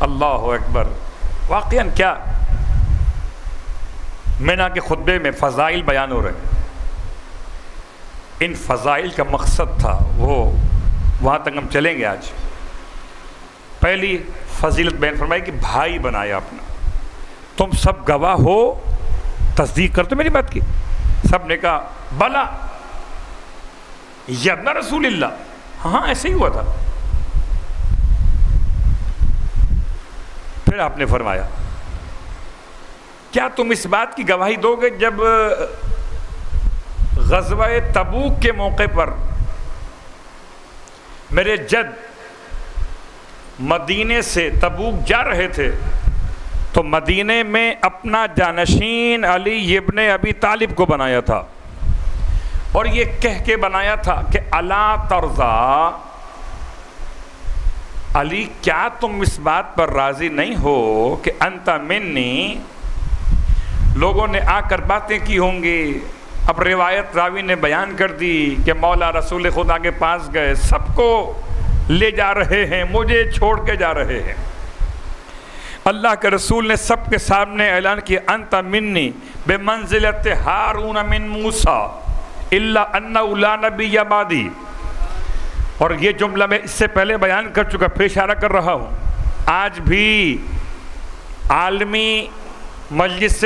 اللہ اکبر. واقعاً کیا مینا کے خطبے میں فضائل بیان ہو رہے ہیں. ان فضائل کا مقصد تھا وہ وہاں تک ہم چلیں گے آج. پہلی فضیلت بیان فرمائی کہ بھائی بنایا اپنا. تم سب گواہ ہو, تصدیق کرتے میری بات کی. سب نے کہا بلا یا ابن رسول اللہ. ہاں ایسے ہی ہوا تھا. پھر آپ نے فرمایا کیا تم اس بات کی گواہی دو گے جب غزوہ تبوک کے موقع پر میرے جد مدینے سے تبوک جا رہے تھے تو مدینے میں اپنا جانشین علی ابن ابی طالب کو بنایا تھا, اور یہ کہہ کے بنایا تھا کہ الا ترضا, علی کیا تم اس بات پر راضی نہیں ہو کہ انت منی. لوگوں نے آ کر باتیں کی ہوں گی. اب روایت راوی نے بیان کر دی کہ مولا رسول خدا کے پاس گئے, سب کو لے جا رہے ہیں, مجھے چھوڑ کے جا رہے ہیں. اللہ کے رسول نے سب کے سامنے اعلان کیا انت منی بمنزلت ہارون من موسیٰ الا انہ لا نبی بعدی. اور یہ جملہ میں اس سے پہلے بیان کر چکا, پھر اشارہ کر رہا ہوں. آج بھی عالمی مجلس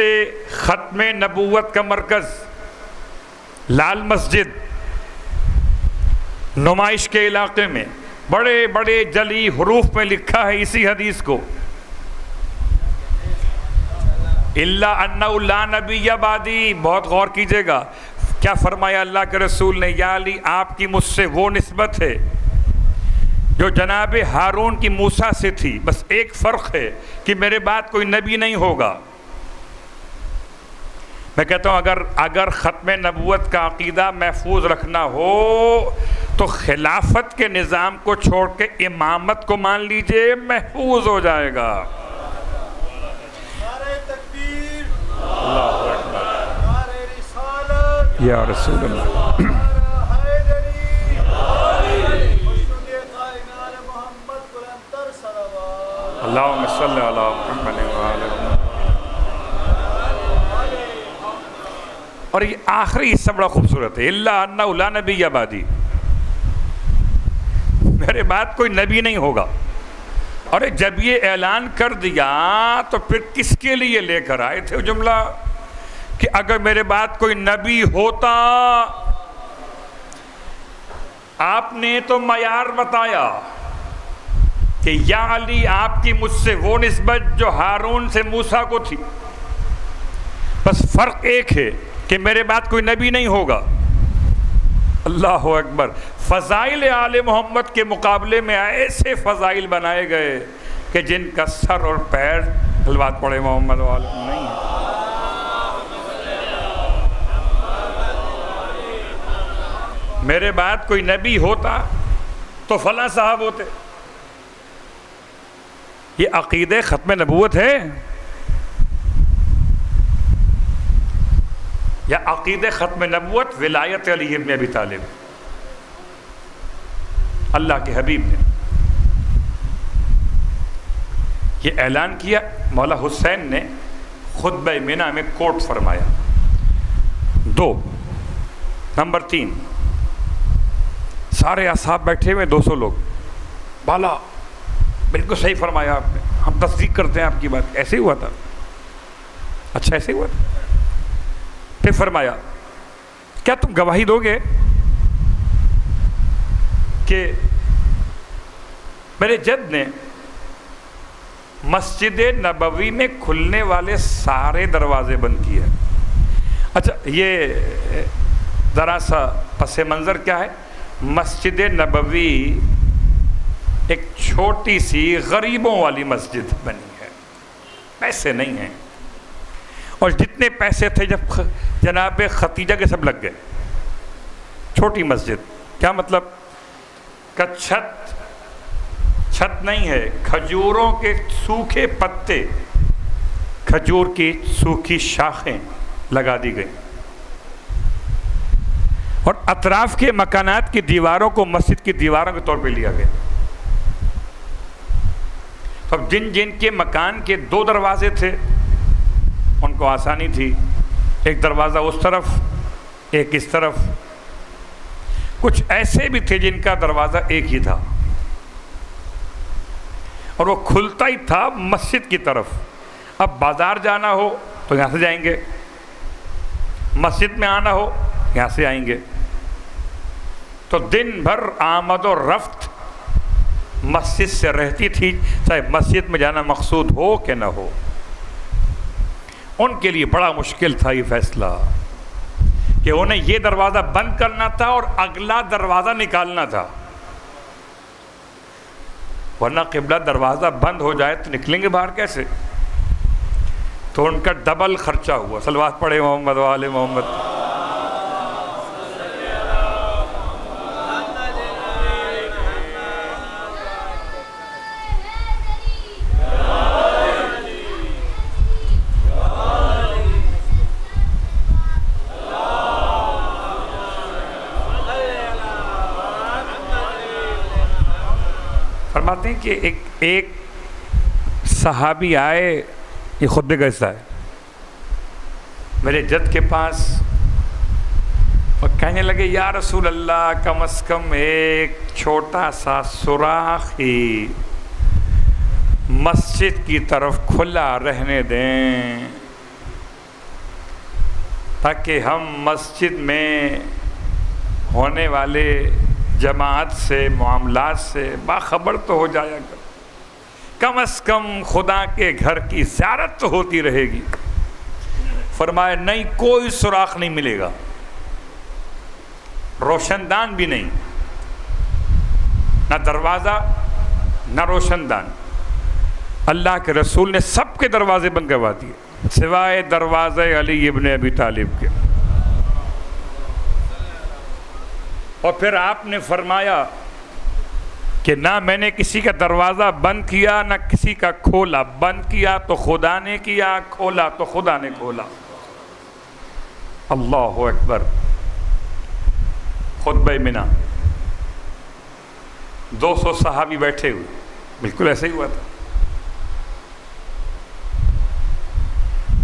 ختم نبوت کا مرکز لال مسجد نمائش کے علاقے میں بڑے بڑے جلی حروف میں لکھا ہے اسی حدیث کو, الا انہ لا نبی بعدی. بہت غور کیجئے گا کیا فرمایا اللہ کے رسول نے, یا علی آپ کی مجھ سے وہ نسبت ہے جو جناب ہارون کی موسیٰ سے تھی, بس ایک فرق ہے کہ میرے بعد کوئی نبی نہیں ہوگا. میں کہتا ہوں اگر ختم نبوت کا عقیدہ محفوظ رکھنا ہو تو خلافت کے نظام کو چھوڑ کے امامت کو مان لیجئے, محفوظ ہو جائے گا. اللہ اکبر یا رسول اللہ. اللہم صلی علی محمد وعلی محمد. اور یہ آخری حصہ بڑا خوبصورت ہے, الا انہ لا نبی بعدی, میرے بعد کوئی نبی نہیں ہوگا. اور جب یہ اعلان کر دیا تو پھر کس کے لیے لے کر آئے تھے وہ جملہ کہ اگر میرے بعد کوئی نبی ہوتا. آپ نے تو معیار بتایا کہ یا علی آپ کی مجھ سے وہ نسبت جو ہارون سے موسیٰ کو تھی, بس فرق ایک ہے کہ میرے بعد کوئی نبی نہیں ہوگا. اللہ اکبر. فضائل آل محمد کے مقابلے میں ایسے فضائل بنائے گئے کہ جن کا سر اور پیر حلوات پڑے محمد والے نہیں ہے. میرے بعد کوئی نبی ہوتا تو فلاں صاحب ہوتے. یہ عقیدہ ختم نبوت ہے یا عقیدہ ختم نبوت ولایت علی ابن ابی طالب. اللہ کے حبیب نے یہ اعلان کیا, مولا حسین نے خطبہ مینا میں کوٹ فرمایا. 2 نمبر 3 سارے اصحاب بیٹھے ہوئے 200 لوگ. بالا بالکل صحیح فرمایا آپ نے, ہم تصدیق کرتے ہیں آپ کی بات. ایسے ہی ہوا تھا. اچھا ایسے ہی ہوا تھا. پھر فرمایا کیا تم گواہی دو گے کہ میرے جد نے مسجد نبوی میں کھلنے والے سارے دروازے بند کیے. اچھا یہ ذرا سا پس منظر کیا ہے. مسجد نبوی ایک چھوٹی سی غریبوں والی مسجد بنی ہے, پیسے نہیں ہیں, اور جتنے پیسے تھے جب جناب ختیجہ کے سب لگ گئے. چھوٹی مسجد کیا مطلب کہ چھت نہیں ہے, کھجوروں کے سوکھے پتے, کھجور کی سوکھی شاخیں لگا دی گئی, اور اطراف کے مکانات کی دیواروں کو مسجد کی دیواروں کے طور پہ لیا گیا. اب جن جن کے مکان کے 2 دروازے تھے ان کو آسانی تھی، ایک دروازہ اس طرف ایک اس طرف. کچھ ایسے بھی تھے جن کا دروازہ ایک ہی تھا اور وہ کھلتا ہی تھا مسجد کی طرف. اب بازار جانا ہو تو یہاں سے جائیں گے، مسجد میں آنا ہو یہاں سے آئیں گے. تو دن بھر آمد و رفت مسجد سے رہتی تھی، چاہے مسجد میں جانا مقصود ہو کہ نہ ہو. ان کے لیے بڑا مشکل تھا یہ فیصلہ کہ انہیں یہ دروازہ بند کرنا تھا اور اگلا دروازہ نکالنا تھا، ورنہ قبلہ دروازہ بند ہو جائے تو نکلیں گے باہر کیسے؟ تو ان کا ڈبل خرچہ ہوا. صلوات پڑھے محمد و آل محمد. فرماتے ہیں کہ ایک صحابی آئے، یہ خطبے کا حصہ ہے، میرے جد کے پاس اور کہنے لگے یا رسول اللہ کم از کم ایک چھوٹا سا سوراخ ہی مسجد کی طرف کھلا رہنے دیں تاکہ ہم مسجد میں ہونے والے جماعت سے معاملات سے باخبر تو ہو جایا کر، کم از کم خدا کے گھر کی زیارت تو ہوتی رہے گی. فرمایا نہیں، کوئی سوراخ نہیں ملے گا، روشن دان بھی نہیں، نہ دروازہ نہ روشن دان. اللہ کے رسول نے سب کے دروازے بند کروا دیے سوائے دروازے علی ابن ابی طالب کے. اور پھر آپ نے فرمایا کہ نہ میں نے کسی کا دروازہ بند کیا نہ کسی کا کھولا. بند کیا تو خدا نے کیا، کھولا تو خدا نے کھولا. اللہ اکبر. خطبہ منا 200 صحابی بیٹھے ہوئے، بالکل ایسے ہی ہوا تھا.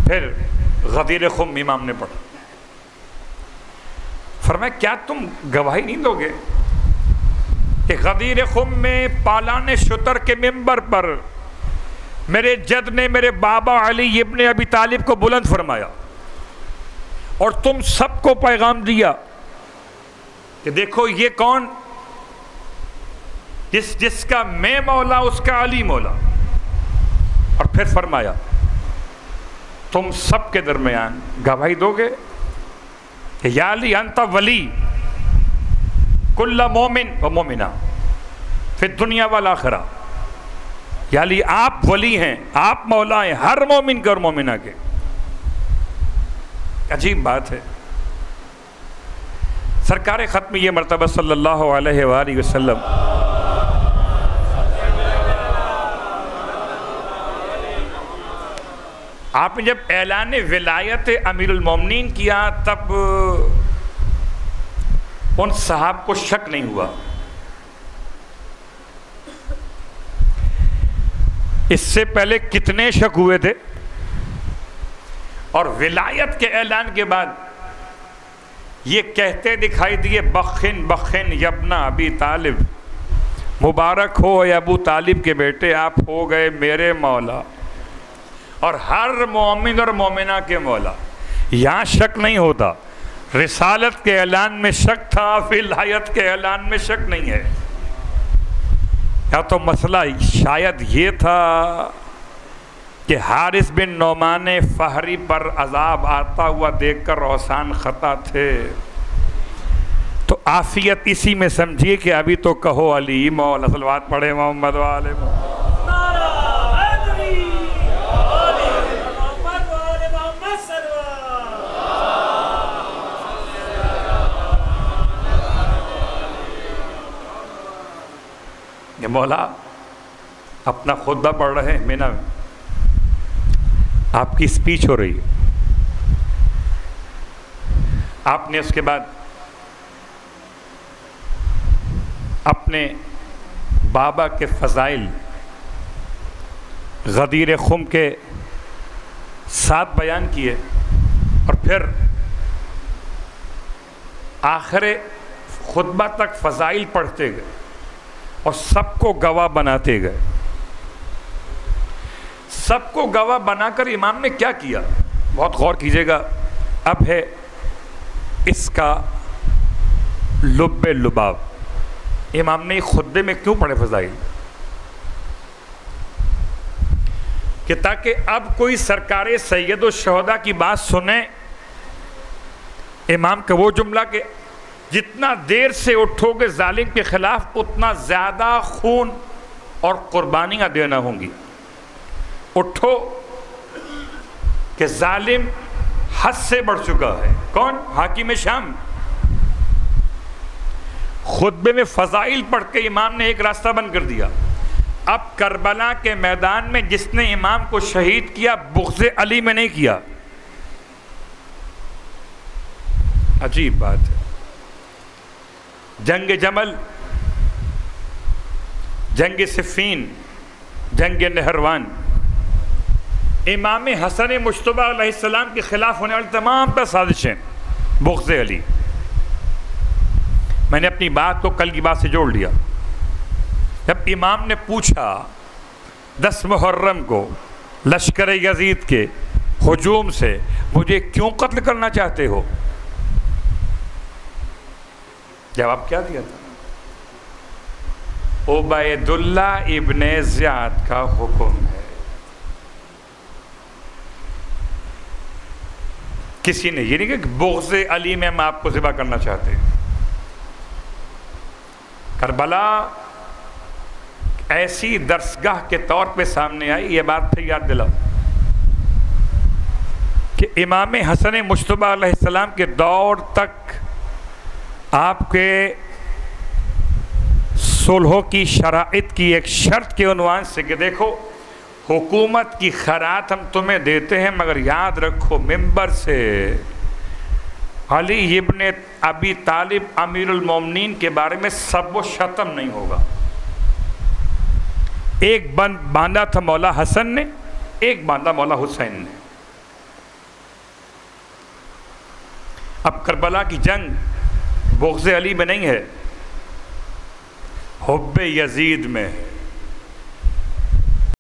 پھر غدیر خم امام نے پڑھا. فرمایا کیا تم گواہی نہیں دو گے کہ غدیر خم میں پالان شتر کے منبر پر میرے جد نے میرے بابا علی ابن ابی طالب کو بلند فرمایا اور تم سب کو پیغام دیا کہ دیکھو یہ کون، جس کا میں مولا اس کا علی مولا. اور پھر فرمایا تم سب کے درمیان گواہی دو گے کہ یا علی انت ولی کل مومن و مومنہ فی الدنیا والآخرہ. یا علی آپ ولی ہیں، آپ مولا ہیں ہر مومن کے اور مومنہ کے. عجیب بات ہے. سرکار ختم یہ مرتبہ صلی اللہ علیہ وآلہ وسلم آپ نے جب اعلان ولایت امیر المومنین کیا تب ان صحاب کو شک نہیں ہوا. اس سے پہلے کتنے شک ہوئے تھے، اور ولایت کے اعلان کے بعد یہ کہتے دکھائی دیے بخن بخن یبن ابی طالب، مبارک ہو اے ابو طالب کے بیٹے، آپ ہو گئے میرے مولا اور ہر مومن اور مومنہ کے مولا. یہاں شک نہیں ہوتا. رسالت کے اعلان میں شک تھا، ولایت کے اعلان میں شک نہیں ہے. یا تو مسئلہ شاید یہ تھا کہ حارث بن نعمان فہری پر عذاب آتا ہوا دیکھ کر روسان خطا تھے، تو عافیت اسی میں سمجھیے کہ ابھی تو کہو علی مولا. صلوات پڑھے محمد و آل محمد. یہ مولا اپنا خطبہ پڑھ رہے ہیں مینا میں، آپ کی سپیچ ہو رہی ہے. آپ نے اس کے بعد اپنے بابا کے فضائل غدیر خم کے 7 بیان کیے اور پھر آخر خطبہ تک فضائل پڑھتے گئے اور سب کو گواہ بناتے گئے. سب کو گواہ بنا کر امام نے کیا کیا؟ بہت غور کیجئے گا. اب ہے اس کا لب لباب. امام نے خطبے میں کیوں پڑھے فضائل؟ کہ تاکہ اب کوئی سرکار سید الشہداء کی بات سنے. امام کا وہ جملہ کہ جتنا دیر سے اٹھو گے ظالم کے خلاف اتنا زیادہ خون اور قربانیاں دینا ہوں گی. اٹھو کہ ظالم حد سے بڑھ چکا ہے. کون؟ حاکم شام. خطبے میں فضائل پڑھ کے امام نے ایک راستہ بند کر دیا. اب کربلا کے میدان میں جس نے امام کو شہید کیا بغض علی میں نہیں کیا. عجیب بات ہے. جنگ جمل، جنگ صفین، جنگ نہروان، امام حسن مجتبی علیہ السلام کے خلاف ہونے والی تمام پر سازشیں بغض علی. میں نے اپنی بات کو کل کی بات سے جوڑ لیا. جب امام نے پوچھا 10 محرم کو لشکر یزید کے ہجوم سے مجھے کیوں قتل کرنا چاہتے ہو، جواب کیا دیا تھا؟ عبید اللہ ابن زیاد کا حکم ہے. کسی نے یہ نہیں کہ بغض علی میں ہم آپ کو ذبح کرنا چاہتے ہیں. کربلا ایسی درسگاہ کے طور پہ سامنے آئی. یہ بات پھر یاد دلاؤ کہ امام حسن مجتبی علیہ السلام کے دور تک آپ کے صلح کی شرائط کی ایک شرط کے عنوان سے کہ دیکھو حکومت کی خیرات ہم تمہیں دیتے ہیں مگر یاد رکھو ممبر سے علی ابن ابی طالب امیر المومنین کے بارے میں سب و شتم نہیں ہوگا. ایک بند باندھا تھا مولا حسن نے، ایک باندھا مولا حسین نے. اب کربلا کی جنگ بغض علی میں نہیں ہے، حب یزید میں ہے.